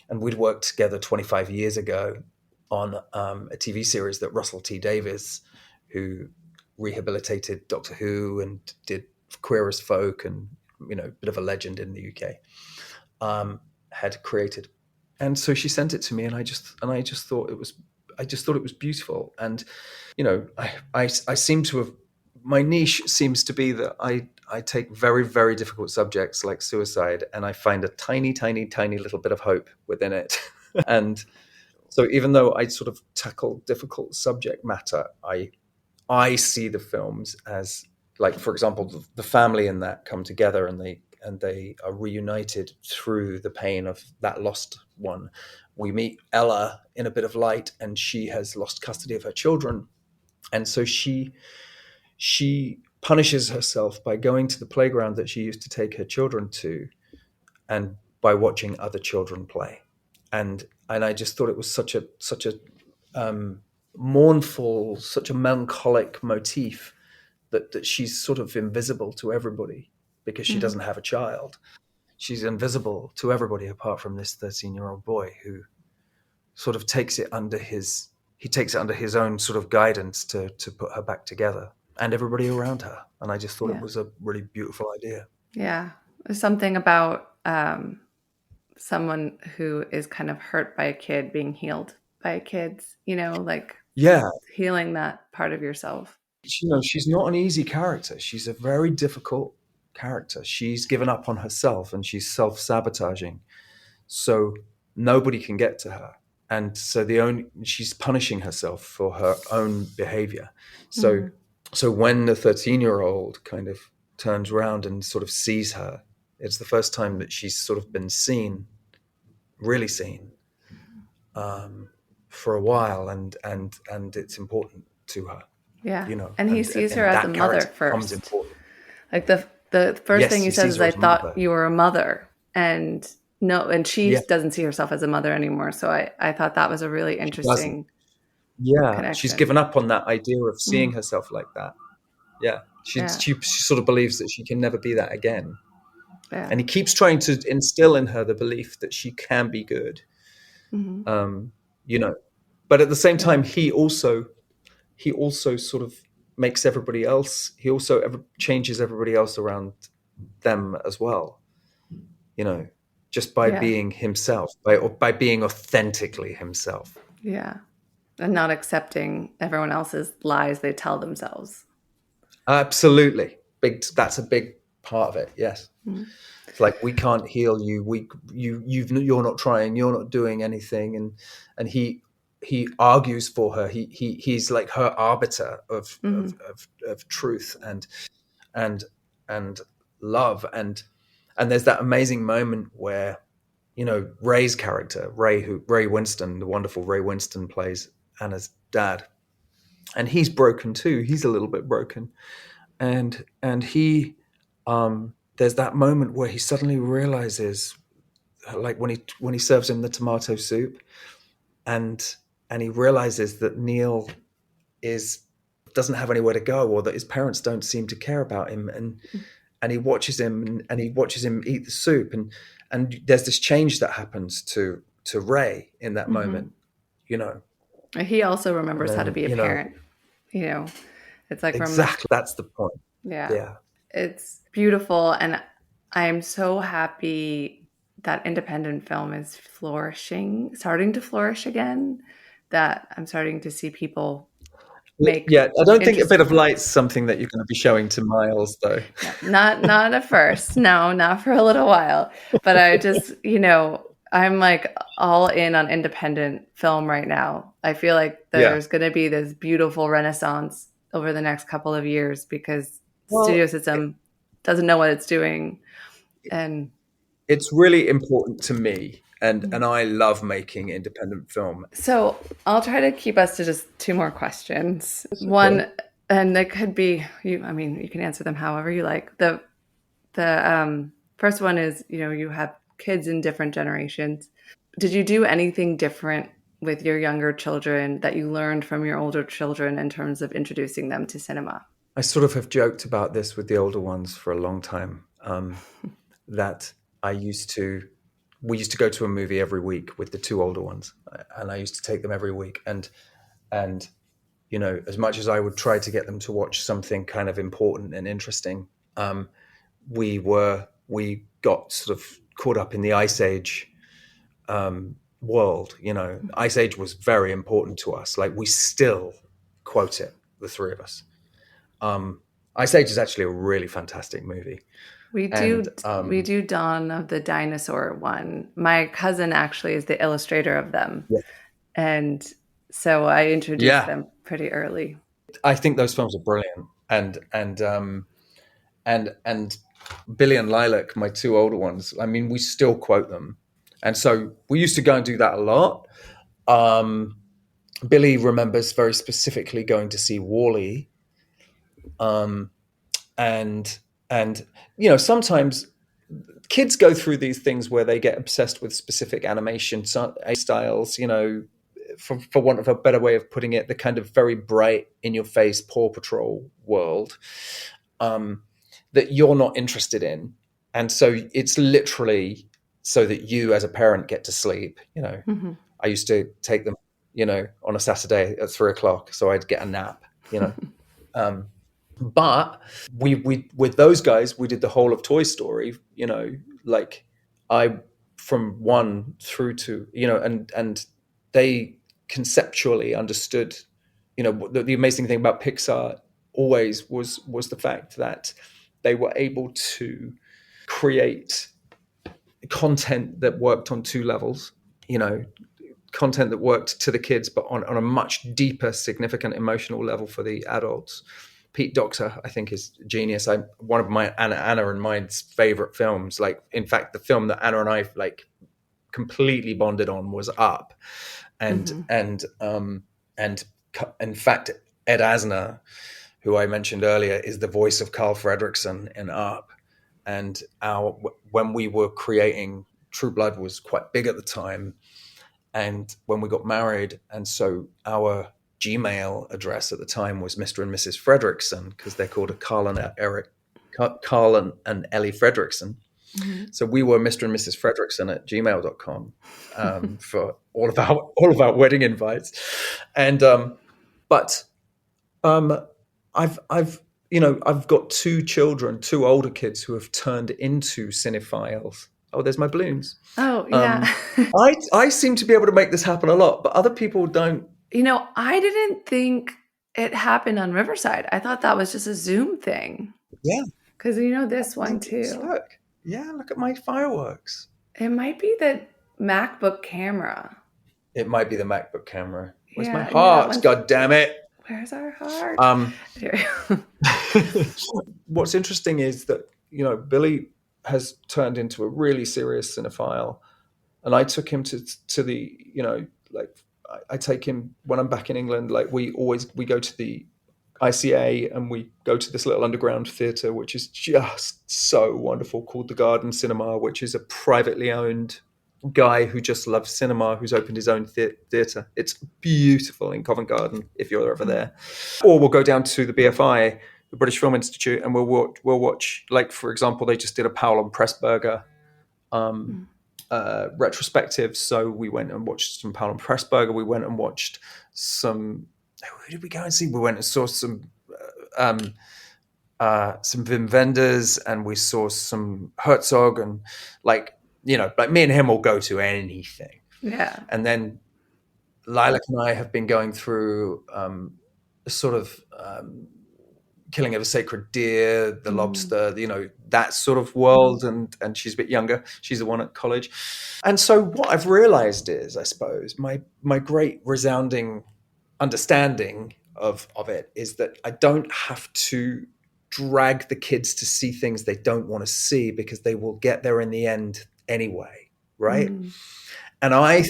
and we'd worked together 25 years ago on a TV series that Russell T Davies, who rehabilitated Doctor Who and did Queer as Folk and, a bit of a legend in the UK, had created. And so she sent it to me, and I just thought it was beautiful. And I seem to have, my niche seems to be that I take very, very difficult subjects like suicide, and I find a tiny, tiny, tiny little bit of hope within it. And so even though I sort of tackle difficult subject matter, I see the films as, like, for example, the family in that come together and they are reunited through the pain of that lost one. we meet Ella in a bit of light, and she has lost custody of her children, and so she punishes herself by going to the playground that she used to take her children to, and by watching other children play. And I just thought it was such a mournful, such a melancholic motif, that she's sort of invisible to everybody because she doesn't have a child. She's invisible to everybody apart from this 13-year-old boy who sort of takes it under his own sort of guidance to put her back together, and everybody around her. And I just thought it was a really beautiful idea. Yeah. There's something about someone who is kind of hurt by a kid being healed by kids, like healing that part of yourself. She's not an easy character. She's a very difficult character. She's given up on herself and she's self-sabotaging. So nobody can get to her. And so she's punishing herself for her own behavior. So when the 13-year-old kind of turns around and sort of sees her, it's the first time that she's sort of been seen, really seen, for a while, and it's important to her. Yeah. And he sees her as a mother first. Like the first thing he says is, I thought you were a mother. And she doesn't see herself as a mother anymore. So I thought that was a really interesting connection. She's given up on that idea of seeing herself like that. Yeah. She sort of believes that she can never be that again. Yeah. And he keeps trying to instill in her the belief that she can be good. But at the same time, he also sort of makes everybody else, he also changes everybody else around them as well, just by being himself, by being authentically himself. Yeah. And not accepting everyone else's lies they tell themselves. Absolutely. That's a big part of it. Yes. It's like, we can't heal you. You're not trying, you're not doing anything. And he argues for her. He's like her arbiter of truth and love. And there's that amazing moment where, Ray's character, Ray Winston, the wonderful Ray Winston, plays Anna's dad. And he's broken too. He's a little bit broken. And he, there's that moment where he suddenly realizes, like when he serves him the tomato soup, and he realizes that Neil doesn't have anywhere to go, or that his parents don't seem to care about him, and he watches him eat the soup, and there's this change that happens to Ray in that moment. He also remembers how to be a parent. It's like exactly, that's the point. Yeah. It's beautiful, and I'm so happy that independent film is starting to flourish again, that I'm starting to see people make. Yeah, I don't think A Bit of Light's something that you're going to be showing to Miles, though. Not at first. No, not for a little while. But I just, I'm like all in on independent film right now. I feel like there's going to be this beautiful renaissance over the next couple of years, because the studio system doesn't know what it's doing. And it's really important to me. And I love making independent film. So I'll try to keep us to just two more questions. Okay. One, and it could be, you can answer them however you like. The first one is, you have kids in different generations. Did you do anything different with your younger children that you learned from your older children in terms of introducing them to cinema? I sort of have joked about this with the older ones for a long time, that we used to go to a movie every week with the two older ones, and I used to take them every week. And as much as I would try to get them to watch something kind of important and interesting, we got sort of caught up in the Ice Age world. Ice Age was very important to us. Like, we still quote it, the three of us. Ice Age is actually a really fantastic movie. We do Dawn of the Dinosaur one. My cousin actually is the illustrator of them. Yeah. And so I introduced them pretty early. I think those films are brilliant. And Billy and Lilac, my two older ones, we still quote them. And so we used to go and do that a lot. Billy remembers very specifically going to see Wall-E. And sometimes kids go through these things where they get obsessed with specific animation styles, for want of a better way of putting it, the kind of very bright, in-your-face Paw Patrol world that you're not interested in. And so it's literally so that you as a parent get to sleep. I used to take them, on a Saturday at 3:00, so I'd get a nap, But we with those guys, we did the whole of Toy Story, like from 1 through to, and they conceptually understood, the amazing thing about Pixar always was the fact that they were able to create content that worked on 2 levels, content that worked to the kids, but on a much deeper, significant emotional level for the adults. Pete Docter, I think, is genius. One of my Anna and mine's favorite films. Like, in fact, the film that Anna and I completely bonded on was Up, and in fact, Ed Asner, who I mentioned earlier, is the voice of Carl Fredricksen in Up. And when we were creating True Blood was quite big at the time, and when we got married, and so our Gmail address at the time was Mr. and Mrs. Fredricksen, because they're called Carl and Ellie Fredricksen. Mm-hmm. So we were Mr. and Mrs. Fredricksen at gmail.com for all of our wedding invites. And I've got 2 children, 2 older kids who have turned into cinephiles. Oh, there's my balloons. Oh, yeah. I seem to be able to make this happen a lot, but other people don't. I didn't think it happened on Riverside. I thought that was just a Zoom thing. Yeah. Because this one too. Look at my fireworks. It might be the MacBook camera. It might be the MacBook camera. Where's my heart? God damn it. Where's our heart? What's interesting is that, Billy has turned into a really serious cinephile. And I took him to the, I take him when I'm back in England. Like we go to the ICA and we go to this little underground theatre, which is just so wonderful, called the Garden Cinema, which is a privately owned guy who just loves cinema, who's opened his own theatre. It's beautiful in Covent Garden if you're ever there. Or we'll go down to the BFI, the British Film Institute, and we'll watch, like, for example, they just did a Powell and Pressburger retrospective. So we went and watched some Powell and Pressburger. We went and watched some. Who did we go and see? We went and saw some Wim Wenders, and we saw some Herzog, and like me and him will go to anything. Yeah. And then Lilac and I have been going through a sort of Killing of a Sacred Deer, The Lobster, that sort of world. And she's a bit younger. She's the one at college. And so what I've realized is, I suppose, my great resounding understanding of it is that I don't have to drag the kids to see things they don't want to see, because they will get there in the end anyway, right? And I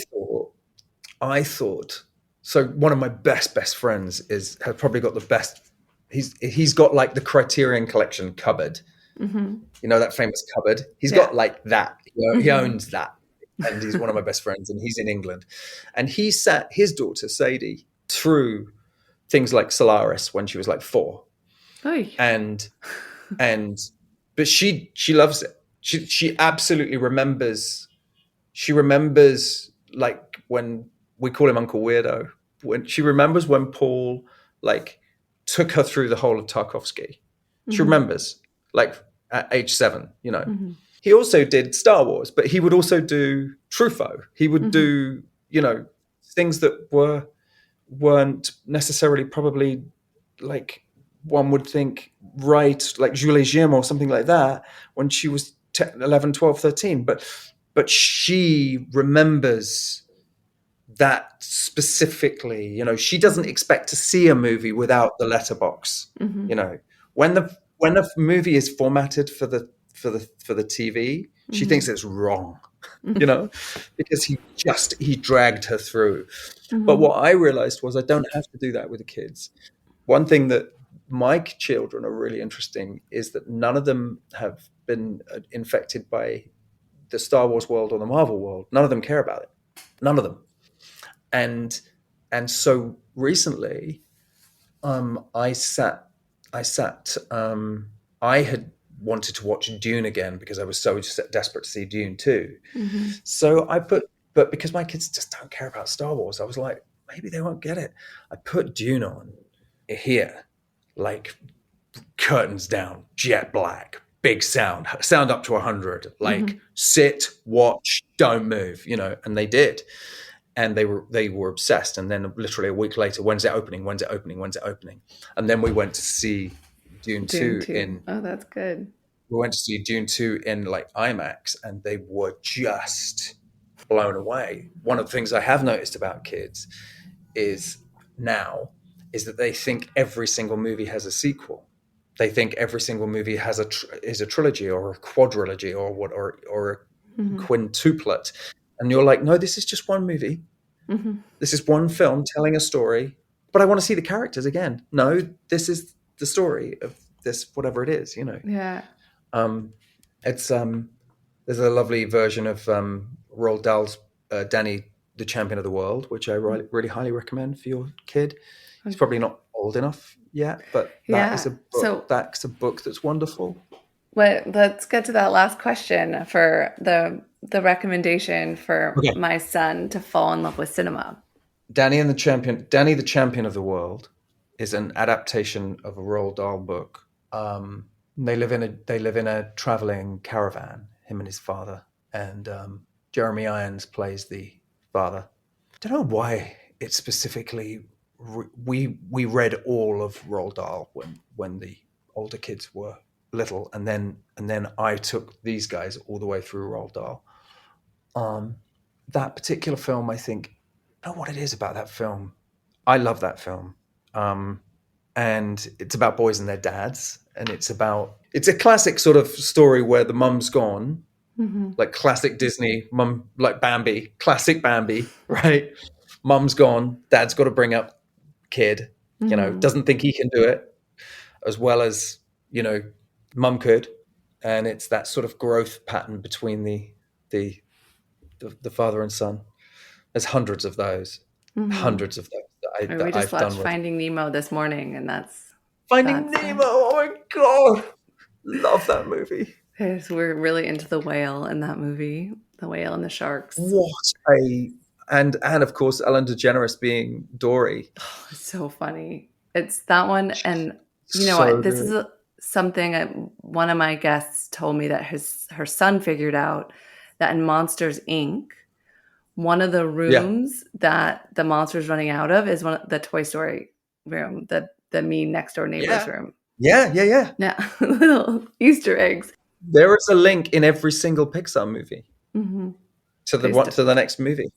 thought so one of my best friends has probably got the best. He's got like the Criterion Collection cupboard. That famous cupboard. He's got like that. He owns that, and he's one of my best friends, and he's in England. And he sat his daughter Sadie through things like Solaris when she was like 4. Oy. But she loves it. She absolutely remembers. She remembers, like, when we call him Uncle Weirdo. When she remembers when Paul like took her through the whole of Tarkovsky. She remembers, like, at age 7. He also did Star Wars, but he would also do Truffaut. He would do things that weren't necessarily probably like one would think, right, like Julie Jim or something like that, when she was 11, 12, 13. But she remembers that specifically. She doesn't expect to see a movie without the letterbox. When the movie is formatted for the TV, she thinks it's wrong. you know, because he dragged her through. But Mhm. what I realized was I don't have to do that with the kids. One thing that my children are really interesting is that none of them have been infected by the Star Wars world or the Marvel world. None of them care about it. None of them. And so recently, I sat, I had wanted to watch Dune again because I was so desperate to see Dune too. Mhm. So but because my kids just don't care about Star Wars, I was like, maybe they won't get it. I put Dune on here, like curtains down, jet black, big sound up to 100, like Mhm. sit, watch, don't move, and they did. And they were obsessed. And then literally a week later, when's it opening? When's it opening? When's it opening? And then Dune 2. Oh, that's good. we went to see Dune 2 in like IMAX, and they were just blown away. One of the things I have noticed about kids is now is that they think every single movie has a sequel. They think every single movie is a trilogy or a quadrilogy or a Mhm. quintuplet. And you're like, no, this is just one movie. Mhm. This is one film telling a story, but I want to see the characters again. No, this is the story of this, whatever it is. Yeah. Um, it's there's a lovely version of Roald Dahl's Danny, the Champion of the World, which I really, really highly recommend for your kid. He's probably not old enough yet, but Yeah. So that's a book that's wonderful. let's get to that last question for the recommendation for Okay. my son to fall in love with cinema. Danny the Champion of the World is an adaptation of a Roald Dahl book. They live in a traveling caravan, him and his father, and Jeremy Irons plays the father. I don't know why it's specifically. We read all of Roald Dahl when the older kids were little, and then I took these guys all the way through Roald Dahl. That particular film, I think, I don't know what it is about that film. I love that film. And it's about boys and their dads. And it's a classic sort of story where the mum's gone, Mhm. like classic Disney mum, like Bambi, classic Bambi, right? Mum's gone, dad's got to bring up kid, Mhm. doesn't think he can do it as well as, mum could. And it's that sort of growth pattern between the, the father and son. There's Mhm. hundreds of those We that just I've watched done with Finding Nemo this morning, and Finding that's Nemo. Oh my god, love that movie. we're really into the whale in that movie, the whale and the sharks. What a and of course Ellen DeGeneres being Dory. It's so funny. It's that one, and you know what? So This is good. something one of my guests told me that her son figured out that in Monsters Inc. one of the Yeah. rooms that the monster's running out of is the Toy Story room, the mean next door neighbor's Yeah. room. Yeah, yeah, yeah. Yeah, little Easter eggs. There is a link in every single Pixar movie Hmm. to the They one st- to the next movie.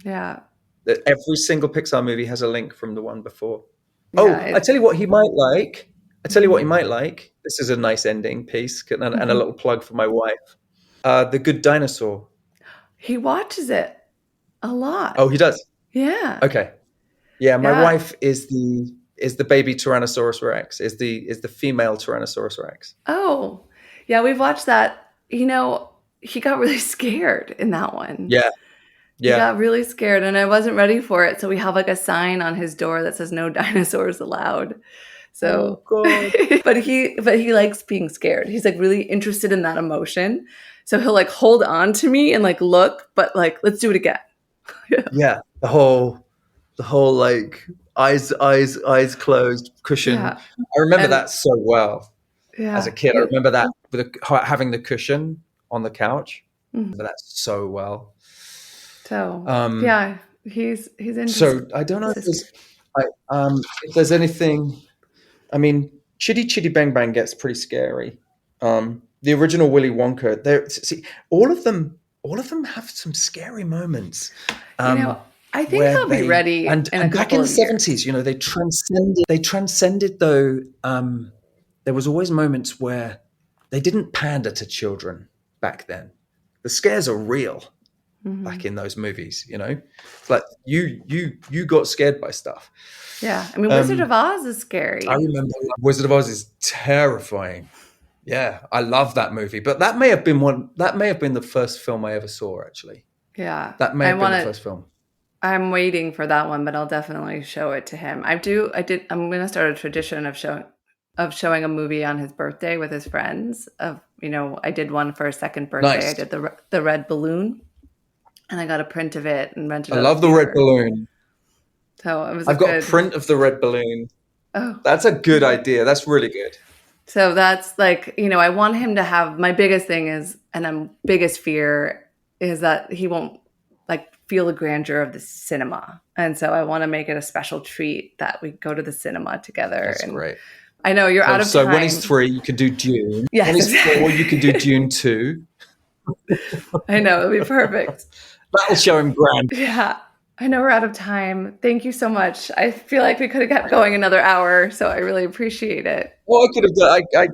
yeah, That every single Pixar movie has a link from the one before. yeah. Oh, I tell you what he might like. I tell you what he Mhm. might like. This is a nice ending piece and a Mhm. little plug for my wife. The Good Dinosaur. He watches it a lot. Oh, he does. Yeah, Okay. Yeah, my yeah. wife is the baby Tyrannosaurus Rex. Is the female Tyrannosaurus Rex. Oh, yeah. We've watched that. He got really scared in that one. Yeah. He Yeah. got really scared, and I wasn't ready for it. So we have like a sign on his door that says "No dinosaurs allowed." So, Oh God. but he likes being scared. He's like really interested in that emotion. So he'll like hold on to me and like look, but like let's do it again. Yeah. The whole like eyes closed cushion. Yeah, I remember and that so well as a yeah, kid. I remember that having the cushion on the couch. I mhm. remember that so well. So Um, yeah, he's into so I don't know if there's anything. I mean, Chitty Chitty Bang Bang gets pretty scary. The original Willy Wonka, there. See, all of them have some scary moments, You know, I think where he'll be they ready and in a and back couple in the of years. '70s, they transcended. They transcended though. There was always moments where they didn't pander to children back then. The scares are real. back in those movies, you know? It's like you got scared by stuff. Yeah. I mean, Wizard of Oz is scary. I remember Wizard of Oz is terrifying. Yeah, I love that movie. But that may have been the first film I ever saw, actually. Yeah. That may have been the first film. I'm waiting for that one, but I'll definitely show it to him. I'm going to start a tradition of showing a movie on his birthday with his friends. I did one for his second birthday. Nice. I did the red balloon, and I got a print of it and rented it. I love the red balloon. So it was. I've got a print of the red balloon. Oh, that's a good idea. That's really good. So that's like, I want him to have, my biggest thing is, and biggest fear is that he won't like feel the grandeur of the cinema. And so I want to make it a special treat that we go to the cinema together. That's great. I know you're out of time. So when he's 3, you can do Dune. Yes, when he's 4, you can do Dune 2. I know, it'll be perfect. That'll show him grand. Yeah. I know we're out of time. Thank you so much. I feel like we could have kept going another hour, so I really appreciate it. Well, I could have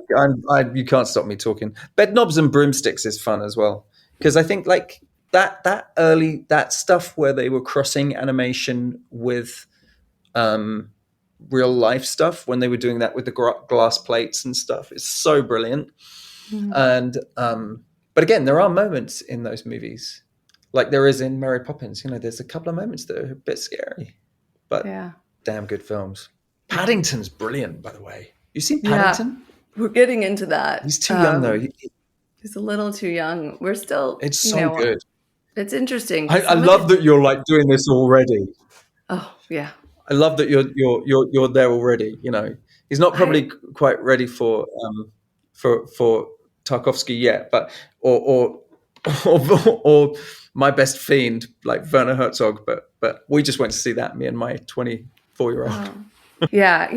done. You can't stop me talking. Bedknobs and Broomsticks is fun as well, because I think like that stuff where they were crossing animation with real life stuff when they were doing that with the glass plates and stuff is so brilliant. And but again, there are moments in those movies. Like there is in Mary Poppins, there's a couple of moments that are a bit scary, but damn good films. Paddington's brilliant, by the way. You seen Paddington? Yeah, we're getting into that. He's too young, though. He's a little too young. We're still. It's so good. It's interesting. I love that you're like doing this already. Oh yeah. I love that you're there already. He's not probably quite ready for Tarkovsky yet, but or My Best Fiend, like Werner Herzog, but we just went to see that, me and my 24-year-old. Oh. Yeah,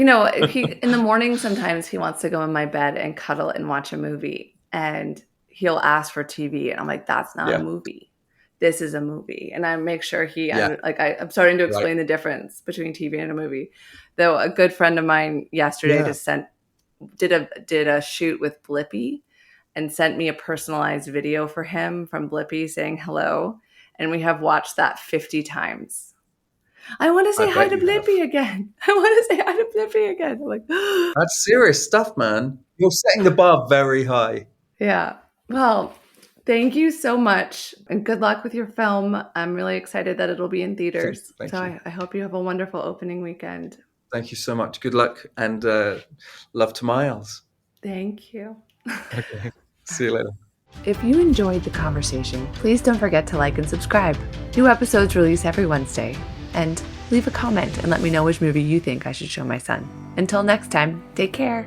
he in the morning sometimes he wants to go in my bed and cuddle and watch a movie, and he'll ask for TV, and I'm like, that's not a movie. This is a movie, and I make sure I'm starting to explain the difference between TV and a movie. Though a good friend of mine yesterday just did a shoot with Blippi. And sent me a personalized video for him from Blippi saying hello. And we have watched that 50 times. I want to say hi to Blippi again. I want to say hi to Blippi again. I'm like, that's serious stuff, man. You're setting the bar very high. Yeah. Well, thank you so much. And good luck with your film. I'm really excited that it'll be in theaters. Thank you. I hope you have a wonderful opening weekend. Thank you so much. Good luck and love to Miles. Thank you. Okay. See you later. If you enjoyed the conversation, please don't forget to like and subscribe. New episodes release every Wednesday. And leave a comment and let me know which movie you think I should show my son. Until next time, take care.